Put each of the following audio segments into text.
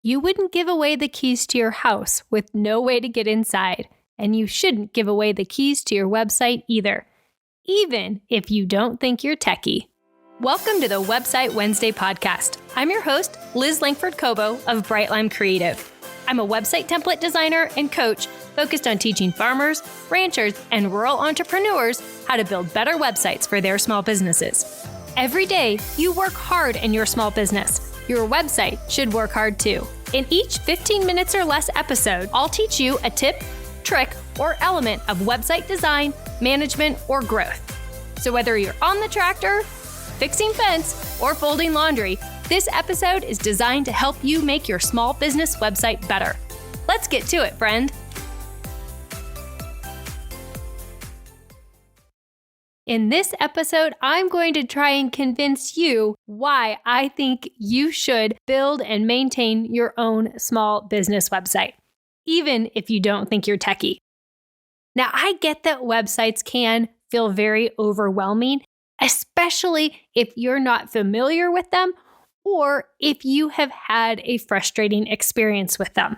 You wouldn't give away the keys to your house with no way to get inside, and you shouldn't give away the keys to your website either, even if you don't think you're techie. Welcome to the Website Wednesday podcast. I'm your host, Liz Langford-Cobo of Bright Lime Creative. I'm a website template designer and coach focused on teaching farmers, ranchers, and rural entrepreneurs how to build better websites for their small businesses. Every day, you work hard in your small business. Your website should work hard too. In each 15 minutes or less episode, I'll teach you a tip, trick, or element of website design, management, or growth. So whether you're on the tractor, fixing fence, or folding laundry, this episode is designed to help you make your small business website better. Let's get to it, friend. In this episode, I'm going to try and convince you why I think you should build and maintain your own small business website, even if you don't think you're techie. Now, I get that websites can feel very overwhelming, especially if you're not familiar with them or if you have had a frustrating experience with them.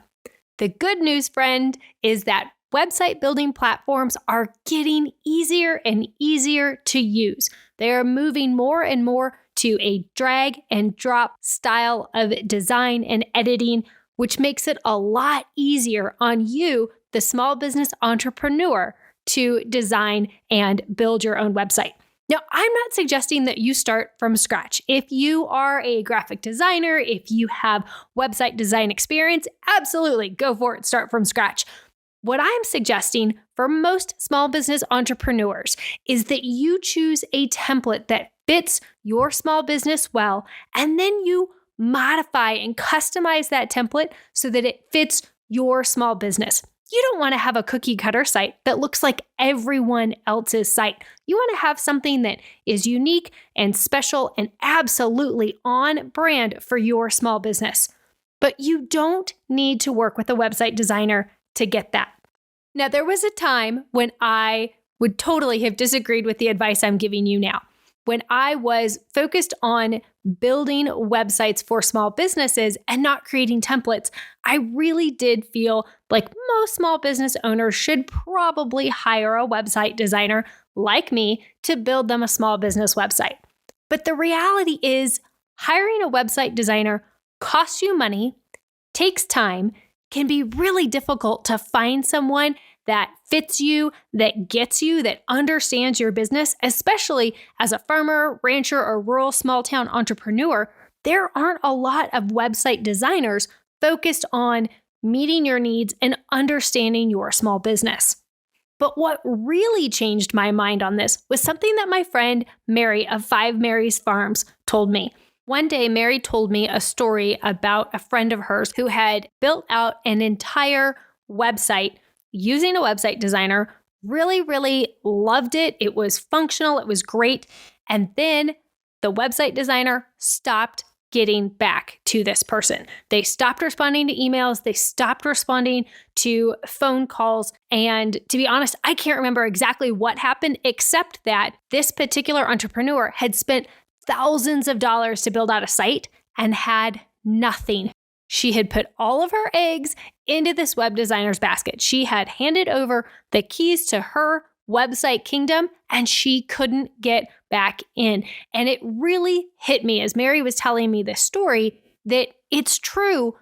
The good news, friend, is that website building platforms are getting easier and easier to use. They are moving more and more to a drag and drop style of design and editing, which makes it a lot easier on you, the small business entrepreneur, to design and build your own website. Now, I'm not suggesting that you start from scratch. If you are a graphic designer, if you have website design experience, absolutely go for it, start from scratch. What I'm suggesting for most small business entrepreneurs is that you choose a template that fits your small business well, and then you modify and customize that template so that it fits your small business. You don't want to have a cookie cutter site that looks like everyone else's site. You want to have something that is unique and special and absolutely on brand for your small business. But you don't need to work with a website designer to get that. Now, there was a time when I would totally have disagreed with the advice I'm giving you now. When I was focused on building websites for small businesses and not creating templates, I really did feel like most small business owners should probably hire a website designer like me to build them a small business website. But the reality is, hiring a website designer costs you money, takes time, can be really difficult to find someone that fits you, that gets you, that understands your business, especially as a farmer, rancher, or rural small town entrepreneur. There aren't a lot of website designers focused on meeting your needs and understanding your small business. But what really changed my mind on this was something that my friend Mary of Five Mary's Farms told me. One day, Mary told me a story about a friend of hers who had built out an entire website using a website designer, really loved it. It was functional. It was great. And then the website designer stopped getting back to this person. They stopped responding to emails. They stopped responding to phone calls. And to be honest, I can't remember exactly what happened, except that this particular entrepreneur had spent thousands of dollars to build out a site and had nothing. She had put all of her eggs into this web designer's basket. She had handed over the keys to her website kingdom, and she couldn't get back in. And it really hit me as Mary was telling me this story that it's true.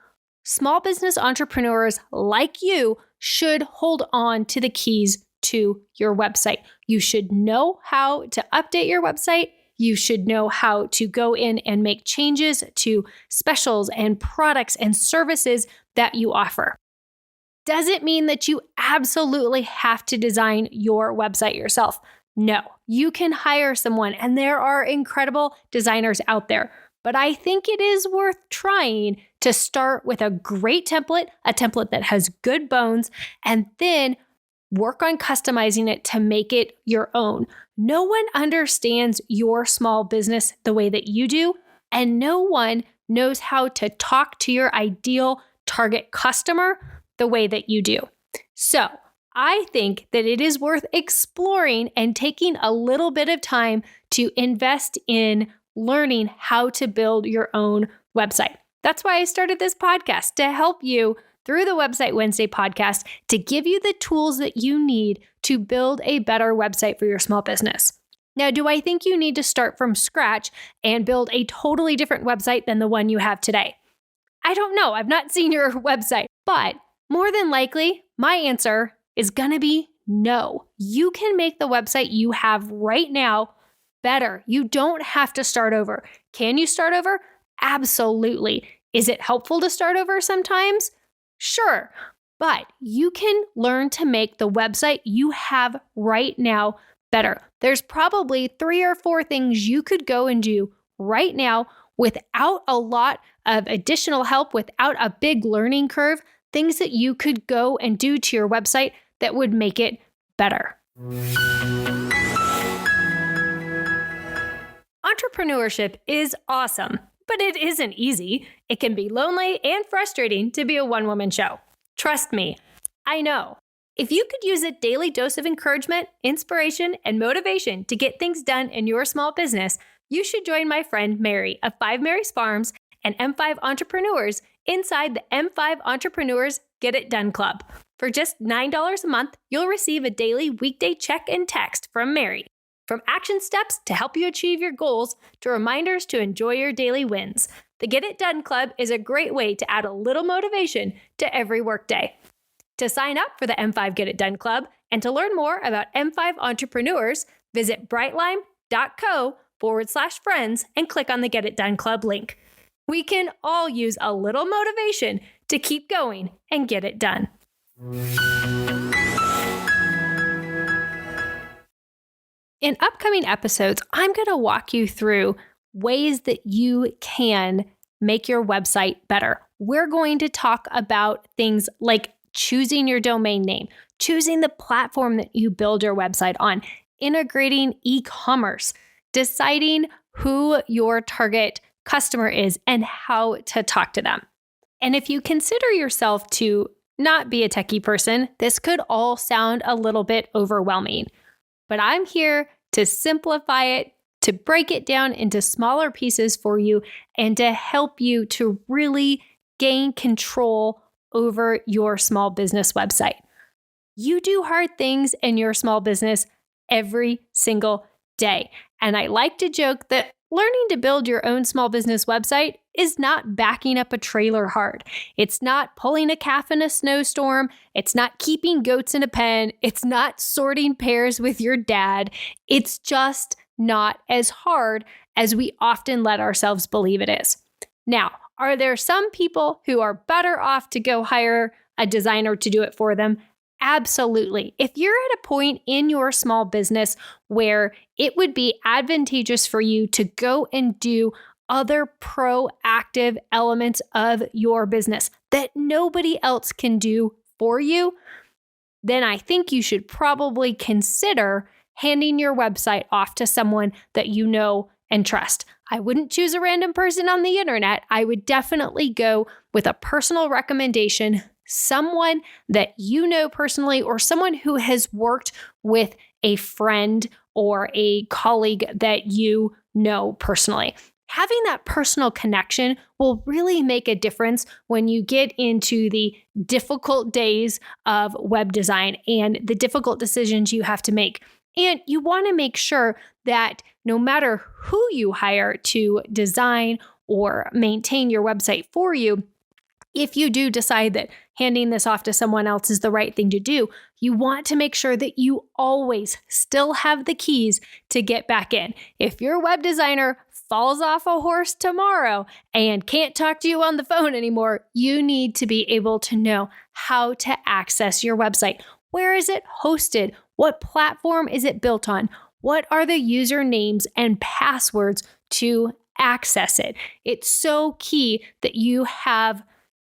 Small business entrepreneurs like you should hold on to the keys to your website. You should know how to update your website. You should know how to go in and make changes to specials and products and services that you offer. Does it mean that you absolutely have to design your website yourself? No, you can hire someone, and there are incredible designers out there. But I think it is worth trying to start with a great template, a template that has good bones, and then work on customizing it to make it your own. No one understands your small business the way that you do, and no one knows how to talk to your ideal target customer the way that you do. So I think that it is worth exploring and taking a little bit of time to invest in learning how to build your own website. That's why I started this podcast, to help you through the Website Wednesday podcast, to give you the tools that you need to build a better website for your small business. Now, do I think you need to start from scratch and build a totally different website than the one you have today? I don't know. I've not seen your website, but more than likely, my answer is going to be no. You can make the website you have right now better. You don't have to start over. Can you start over? Absolutely. Is it helpful to start over sometimes? Sure. But you can learn to make the website you have right now better. There's probably 3 or 4 things you could go and do right now without a lot of additional help, without a big learning curve, things that you could go and do to your website that would make it better. Entrepreneurship is awesome, but it isn't easy. It can be lonely and frustrating to be a one-woman show. Trust me, I know. If you could use a daily dose of encouragement, inspiration, and motivation to get things done in your small business, you should join my friend Mary of 5 Mary's Farms and M5 Entrepreneurs inside the M5 Entrepreneurs Get It Done Club. For just $9 a month, you'll receive a daily weekday check and text from Mary. From action steps to help you achieve your goals to reminders to enjoy your daily wins, the Get It Done Club is a great way to add a little motivation to every workday. To sign up for the M5 Get It Done Club and to learn more about M5 Entrepreneurs, visit brightline.co/friends and click on the Get It Done Club link. We can all use a little motivation to keep going and get it done. In upcoming episodes, I'm going to walk you through ways that you can make your website better. We're going to talk about things like choosing your domain name, choosing the platform that you build your website on, integrating e-commerce, deciding who your target customer is and how to talk to them. And if you consider yourself to not be a techie person, this could all sound a little bit overwhelming. But I'm here to simplify it, to break it down into smaller pieces for you, and to help you to really gain control over your small business website. You do hard things in your small business every single day. And I like to joke that learning to build your own small business website is not backing up a trailer hard. It's not pulling a calf in a snowstorm. It's not keeping goats in a pen. It's not sorting pears with your dad. It's just not as hard as we often let ourselves believe it is. Now, are there some people who are better off to go hire a designer to do it for them? Absolutely. If you're at a point in your small business where it would be advantageous for you to go and do other proactive elements of your business that nobody else can do for you, then I think you should probably consider handing your website off to someone that you know and trust. I wouldn't choose a random person on the internet. I would definitely go with a personal recommendation, someone that you know personally, or someone who has worked with a friend or a colleague that you know personally. Having that personal connection will really make a difference when you get into the difficult days of web design and the difficult decisions you have to make. And you want to make sure that no matter who you hire to design or maintain your website for you, if you do decide that handing this off to someone else is the right thing to do, you want to make sure that you always still have the keys to get back in. If your web designer falls off a horse tomorrow and can't talk to you on the phone anymore, you need to be able to know how to access your website. Where is it hosted? What platform is it built on? What are the usernames and passwords to access it? It's so key that you have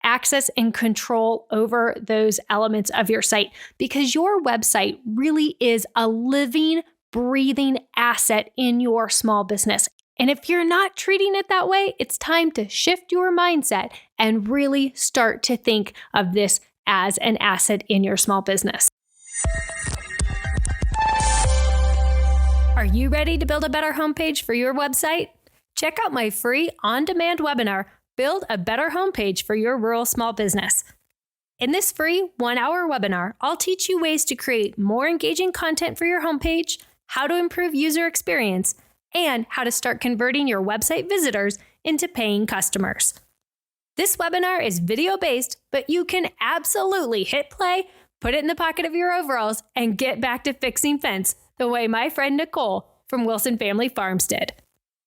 access and control over those elements of your site, because your website really is a living, breathing asset in your small business. And if you're not treating it that way, it's time to shift your mindset and really start to think of this as an asset in your small business. Are you ready to build a better homepage for your website? Check out my free on-demand webinar, Build a better homepage for your rural small business. In this free 1-hour webinar, I'll teach you ways to create more engaging content for your homepage, how to improve user experience, and how to start converting your website visitors into paying customers. This webinar is video-based, but you can absolutely hit play, put it in the pocket of your overalls, and get back to fixing fence the way my friend Nicole from Wilson Family Farms did.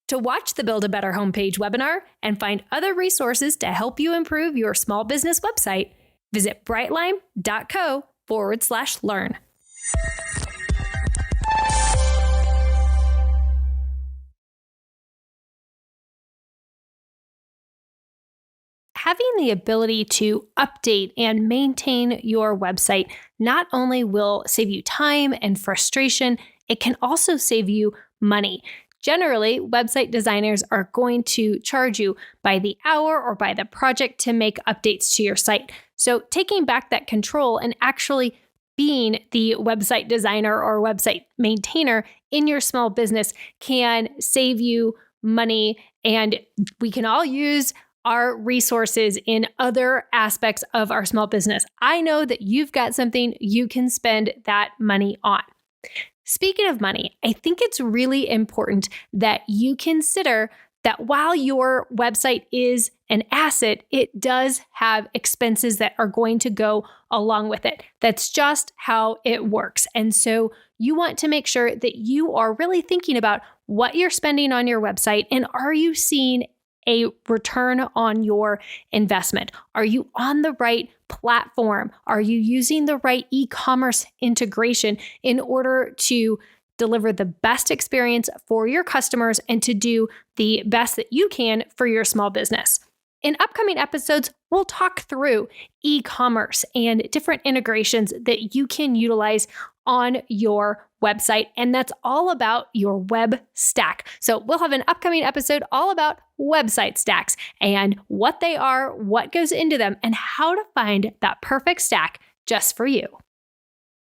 To watch the Build a Better Homepage webinar and find other resources to help you improve your small business website, visit brightline.co/learn. Having the ability to update and maintain your website not only will save you time and frustration, it can also save you money. Generally, website designers are going to charge you by the hour or by the project to make updates to your site. So taking back that control and actually being the website designer or website maintainer in your small business can save you money, and we can all use our resources in other aspects of our small business. I know that you've got something you can spend that money on. Speaking of money, I think it's really important that you consider that while your website is an asset, it does have expenses that are going to go along with it. That's just how it works. And so you want to make sure that you are really thinking about what you're spending on your website, and are you seeing a return on your investment? Are you on the right platform? Are you using the right e-commerce integration in order to deliver the best experience for your customers and to do the best that you can for your small business? In upcoming episodes, we'll talk through e-commerce and different integrations that you can utilize on your website, and that's all about your web stack. So we'll have an upcoming episode all about website stacks and what they are, what goes into them, and how to find that perfect stack just for you.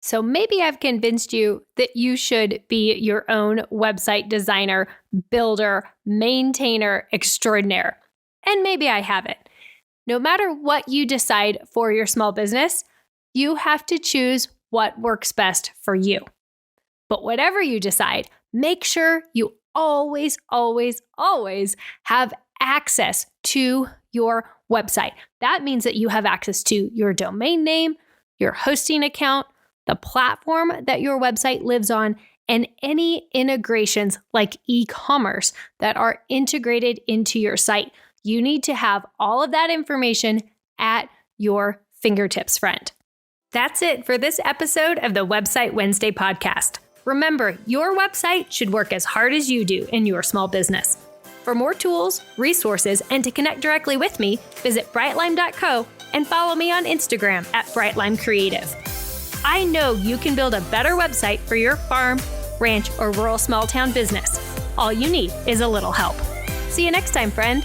So maybe I've convinced you that you should be your own website designer, builder, maintainer extraordinaire. And maybe I haven't. No matter what you decide for your small business, you have to choose what works best for you. But whatever you decide, make sure you always have access to your website. That means that you have access to your domain name, your hosting account, the platform that your website lives on, and any integrations like e-commerce that are integrated into your site. You need to have all of that information at your fingertips, friend. That's it for this episode of the Website Wednesday podcast. Remember, your website should work as hard as you do in your small business. For more tools, resources, and to connect directly with me, visit brightline.co and follow me on Instagram at brightlimecreative. I know you can build a better website for your farm, ranch, or rural small town business. All you need is a little help. See you next time, friend.